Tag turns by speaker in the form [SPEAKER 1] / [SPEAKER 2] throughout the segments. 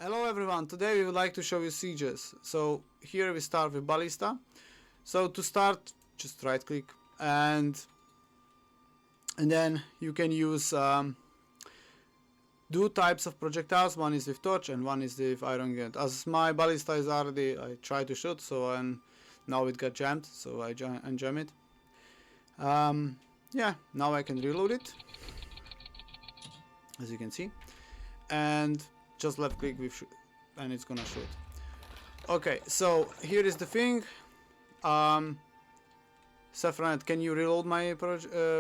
[SPEAKER 1] Hello everyone, today we would like to show you sieges. So here we start with Ballista. So to start, just right click and then you can use two types of projectiles. One is with torch and one is with iron grenade. As my Ballista is already, I tried to shoot, so now it got jammed, so I unjam it. Yeah, now I can reload it, as you can see, and just left click with and it's gonna shoot. Okay, so here is the thing. Saffron, can you reload my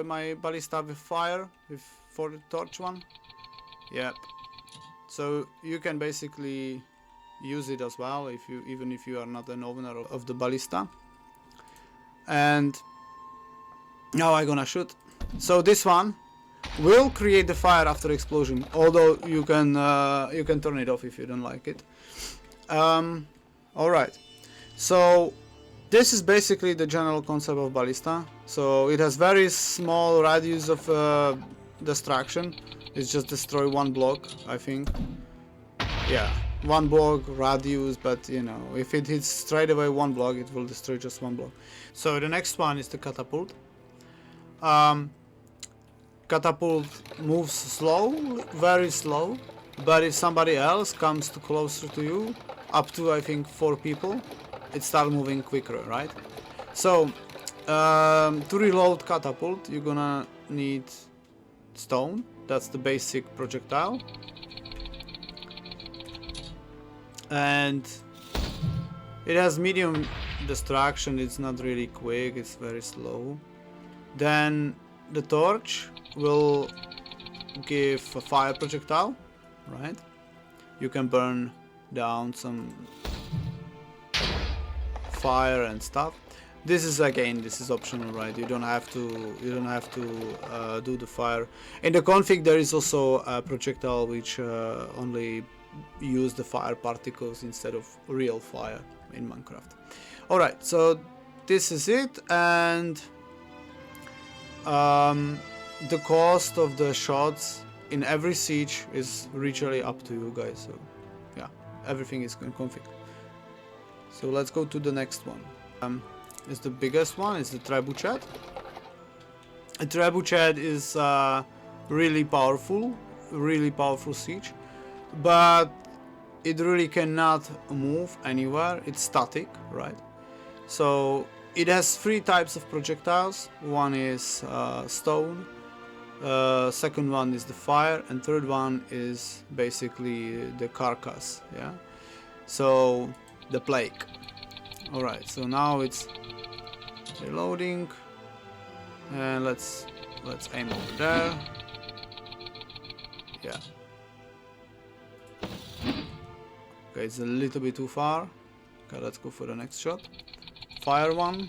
[SPEAKER 1] my Ballista with fire for the torch one? Yep. So you can basically use it as well even if you are not an owner of the Ballista. And now I'm gonna shoot. So this one will create the fire after explosion, although you can turn it off if you don't like it. Alright, so this is basically the general concept of Ballista. So it has very small radius of destruction. It's just destroy one block, I think. Yeah, one block radius, but you know, if it hits straight away one block, it will destroy just one block. So the next one is the Catapult. Catapult moves slow, very slow, but if somebody else comes closer to you, up to I think 4 people, it starts moving quicker, right? So to reload Catapult, you're gonna need stone. That's the basic projectile, and it has medium destruction. It's not really quick, it's very slow. Then the torch will give a fire projectile, right? You can burn down some fire and stuff. This is optional, right? You don't have to do the fire. In the config there is also a projectile which only use the fire particles instead of real fire in Minecraft. Alright, so this is it, and the cost of the shots in every siege is literally up to you guys. So yeah, everything is in config. So let's go to the next one. Is the biggest one is the Trebuchet. A Trebuchet is really powerful siege, but it really cannot move anywhere. It's static, right? So it has 3 types of projectiles. One is stone, second one is the fire, and third one is basically the carcass. Yeah, so the plague. Alright, so now it's reloading, and let's aim over there. Yeah. Okay, it's a little bit too far. Okay, let's go for the next shot. Fire one.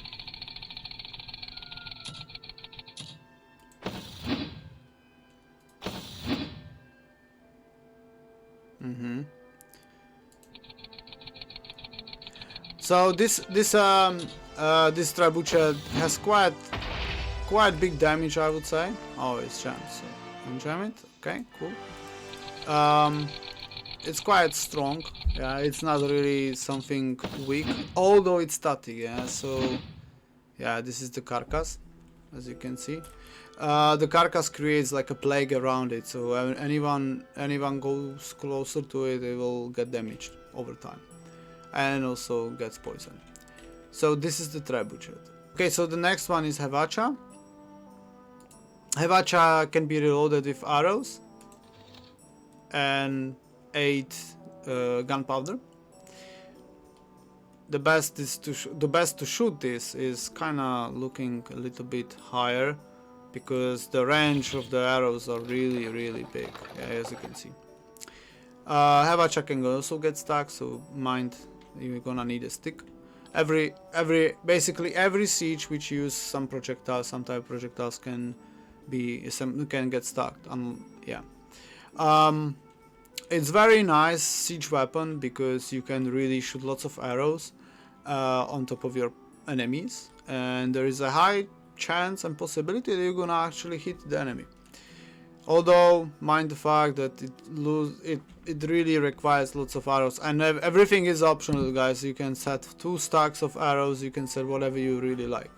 [SPEAKER 1] So this Trebuchet has quite big damage, I would say. Oh, it's jammed, so unjam it. Okay, cool. It's quite strong. Yeah, it's not really something weak, although it's static. Yeah, so yeah, this is the carcass, as you can see. The carcass creates like a plague around it, so anyone goes closer to it, they will get damaged over time, and also gets poisoned. So this is the Trebuchet. Okay, so the next one is Hibacha. Hibacha can be reloaded with arrows and 8 gunpowder. The best to shoot this is kinda looking a little bit higher, because the range of the arrows are really big. Yeah, as you can see. Hibacha can also get stuck, so mind you're gonna need a stick. Basically every siege which use some projectiles, some type of projectiles can get stuck. Yeah. It's very nice siege weapon because you can really shoot lots of arrows on top of your enemies, and there is a high chance and possibility that you're gonna actually hit the enemy. Although mind the fact that it really requires lots of arrows, and everything is optional, guys. You can set 2 stacks of arrows, you can set whatever you really like.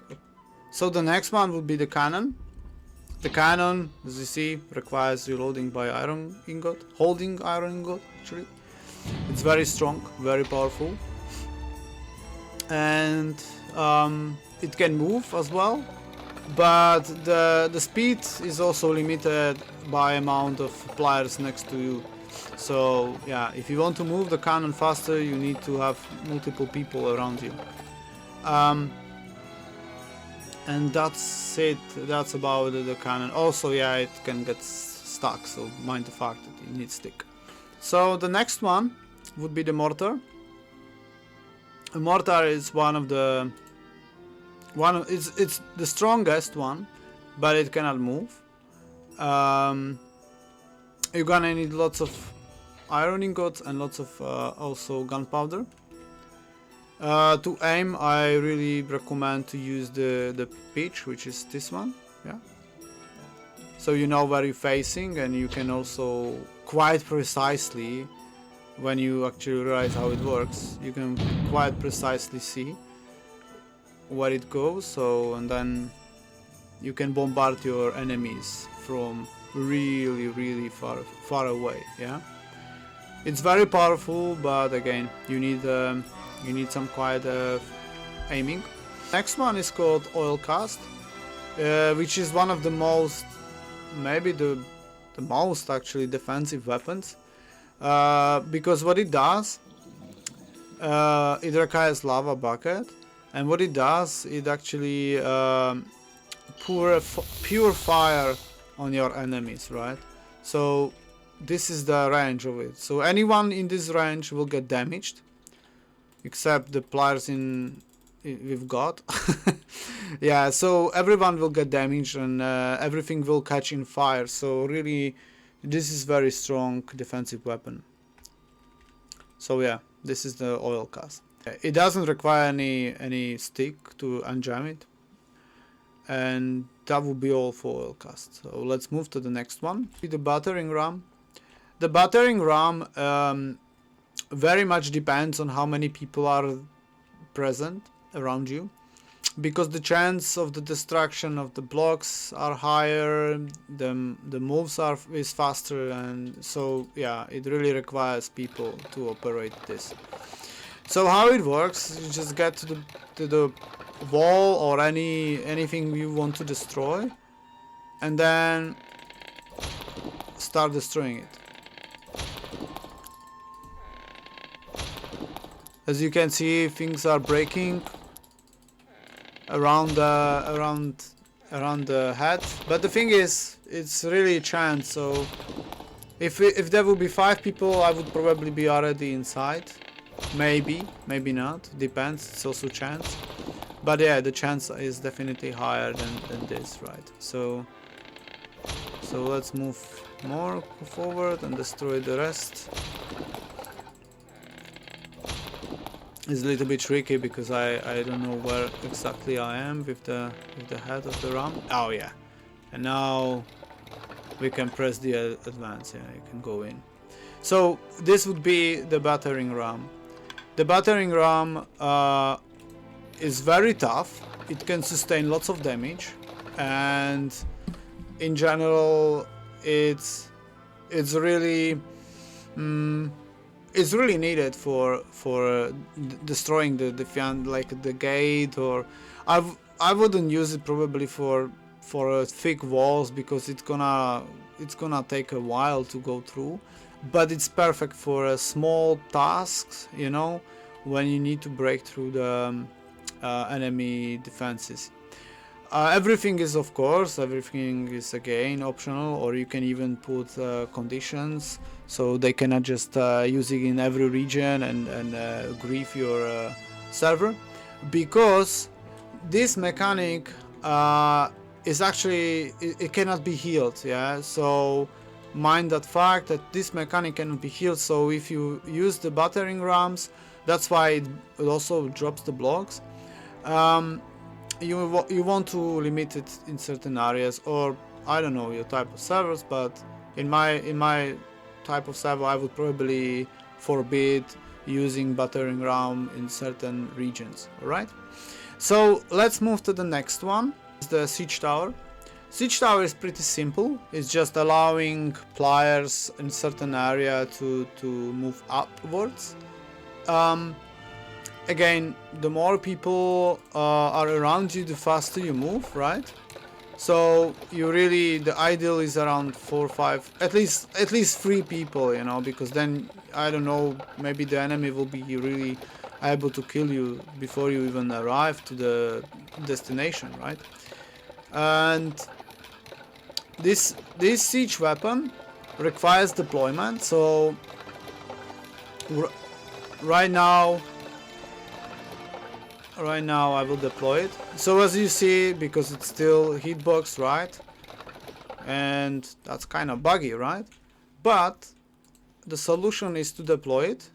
[SPEAKER 1] So the next one would be the cannon. The cannon, as you see, requires reloading by iron ingot, holding iron ingot actually. It's very strong, very powerful, and it can move as well. But the speed is also limited by amount of players next to you. So yeah, if you want to move the cannon faster, you need to have multiple people around you. And that's it. That's about the cannon. Also, yeah, it can get stuck, so mind the fact that it needs stick. So the next one would be the mortar. A mortar is it's the strongest one, but it cannot move. You're gonna need lots of iron ingots and lots of also gunpowder. To aim, I really recommend to use the pitch, which is this one. Yeah. So you know where you're facing, and you can also quite precisely, when you actually realize how it works, you can quite precisely see where it goes. So, and then you can bombard your enemies from really far away. Yeah, it's very powerful, but again, you need some quite aiming. Next one is called oil cast, which is one of the most, maybe the most actually defensive weapons, because what it does, it requires lava bucket. And what it does, it actually pure fire on your enemies, right? So this is the range of it. So anyone in this range will get damaged, except the players we've got. Yeah, so everyone will get damaged, and everything will catch in fire. So really, this is very strong defensive weapon. So yeah, this is the oil cast. It doesn't require any stick to unjam it, and that would be all for oil cast. So let's move to the next one. The battering ram. The battering ram very much depends on how many people are present around you, because the chance of the destruction of the blocks are higher, the moves is faster, and so yeah, it really requires people to operate this. So how it works, you just get to the wall or anything you want to destroy, and then start destroying it. As you can see, things are breaking around the head, but the thing is, it's really a chance. So if there would be 5 people, I would probably be already inside. Maybe not, depends, it's also chance. But yeah, the chance is definitely higher than this, right? So let's move more forward and destroy the rest. It's a little bit tricky because I don't know where exactly I am with the head of the ram. Oh yeah, and now we can press the advance. Yeah, you can go in. So this would be the battering ram. The battering ram is very tough. It can sustain lots of damage, and in general, it's really needed for destroying the gate, or I wouldn't use it probably for thick walls, because it's gonna take a while to go through. But it's perfect for small tasks, you know, when you need to break through the enemy defenses. Everything is again optional, or you can even put conditions, so they cannot just use it in every region and grief your server, because this mechanic is actually, it cannot be healed. Yeah, so mind that fact that this mechanic cannot be healed. So if you use the battering rams, that's why it also drops the blocks. You want to limit it in certain areas, or I don't know your type of servers, but in my type of server I would probably forbid using battering ram in certain regions. Alright, so let's move to the next one. It's the siege tower. Siege tower is pretty simple. It's just allowing players in certain area to move upwards. Again, the more people are around you, the faster you move, right? So you really, the ideal is around 4 or 5, at least 3 people, you know, because then, I don't know, maybe the enemy will be really able to kill you before you even arrive to the destination, right? And this siege weapon requires deployment, so right now I will deploy it. So as you see, because it's still hitbox, right? And that's kind of buggy, right? But the solution is to deploy it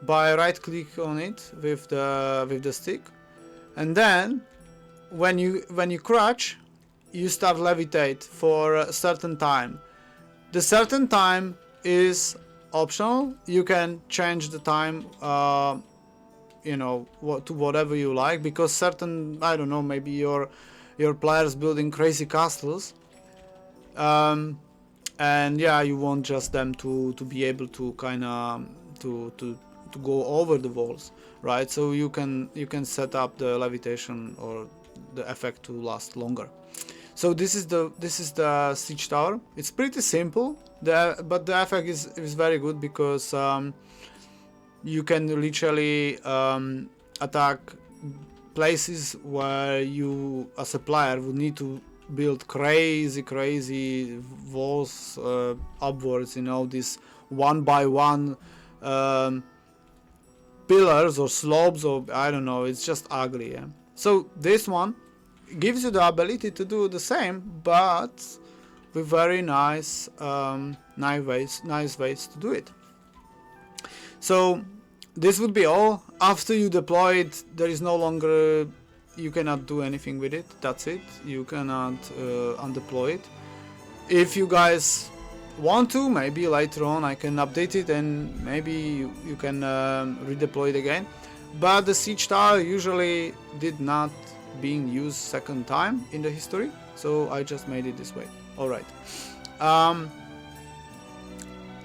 [SPEAKER 1] by right click on it with the stick, and then when you crouch, you start levitate for a certain time. The certain time is optional. You can change the time you know, to whatever you like, because certain, I don't know, maybe your players building crazy castles, and yeah, you want just them to be able to kind of to go over the walls, right? So you can set up the levitation or the effect to last longer. So this is the siege tower. It's pretty simple, but the effect is very good because you can literally attack places where you as a player would need to build crazy walls upwards, you know, this 1 by 1 pillars or slopes, or I don't know, it's just ugly, yeah? So this one gives you the ability to do the same, but with very nice ways to do it. So this would be all. After you deploy it, there is no longer, you cannot do anything with it. That's it. You cannot undeploy it. If you guys want to, maybe later on I can update it and maybe you can redeploy it again. But the siege tower usually did not being used second time in the history, so I just made it this way. Alright,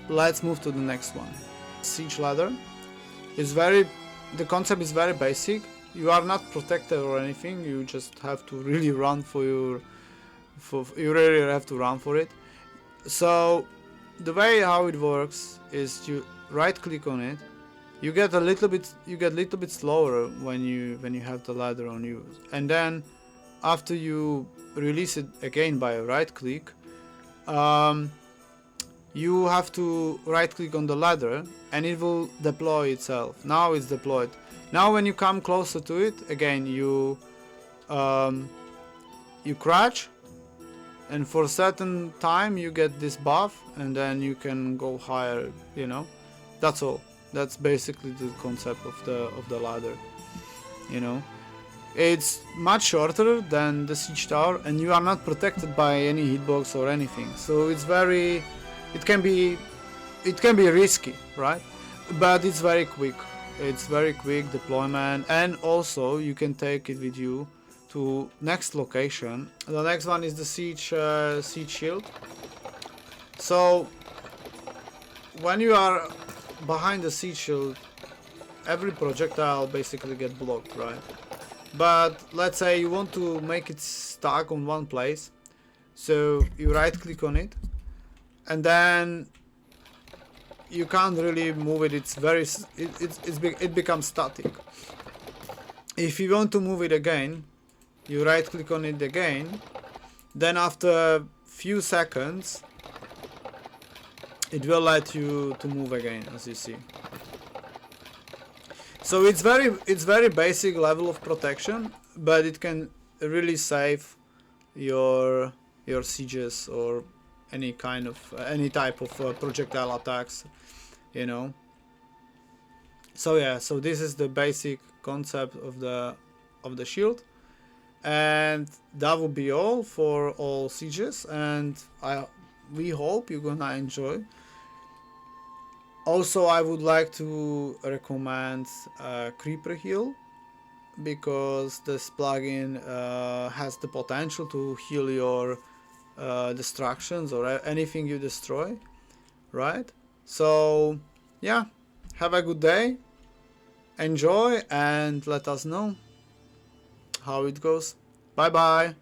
[SPEAKER 1] let's move to the next one. Siege ladder is the concept is very basic. You are not protected or anything, you just have to really run you really have to run for it. So the way how it works is you right click on it. You get a little bit slower when you have the ladder on you, and then after you release it again by a right click, you have to right click on the ladder and it will deploy itself. Now it's deployed. Now when you come closer to it, again you crouch, and for a certain time you get this buff, and then you can go higher, you know. That's all. That's basically the concept of the ladder, you know. It's much shorter than the siege tower, and you are not protected by any hitbox or anything. So it's it can be risky, right? But it's very quick. It's very quick deployment, and also you can take it with you to next location. The next one is the siege shield. So when you are behind the siege shield, every projectile basically get blocked, right? But let's say you want to make it stuck on one place, so you right click on it, and then you can't really move it. It becomes static. If you want to move it again, you right click on it again, then after a few seconds it will let you to move again, as you see. So it's very basic level of protection, but it can really save your sieges or any type of projectile attacks, you know. So yeah, so this is the basic concept of the shield. And that would be all for all sieges, and we hope you're gonna enjoy. Also, I would like to recommend Creeper Heal, because this plugin has the potential to heal your destructions or anything you destroy, right? So yeah, have a good day, enjoy, and let us know how it goes. Bye bye.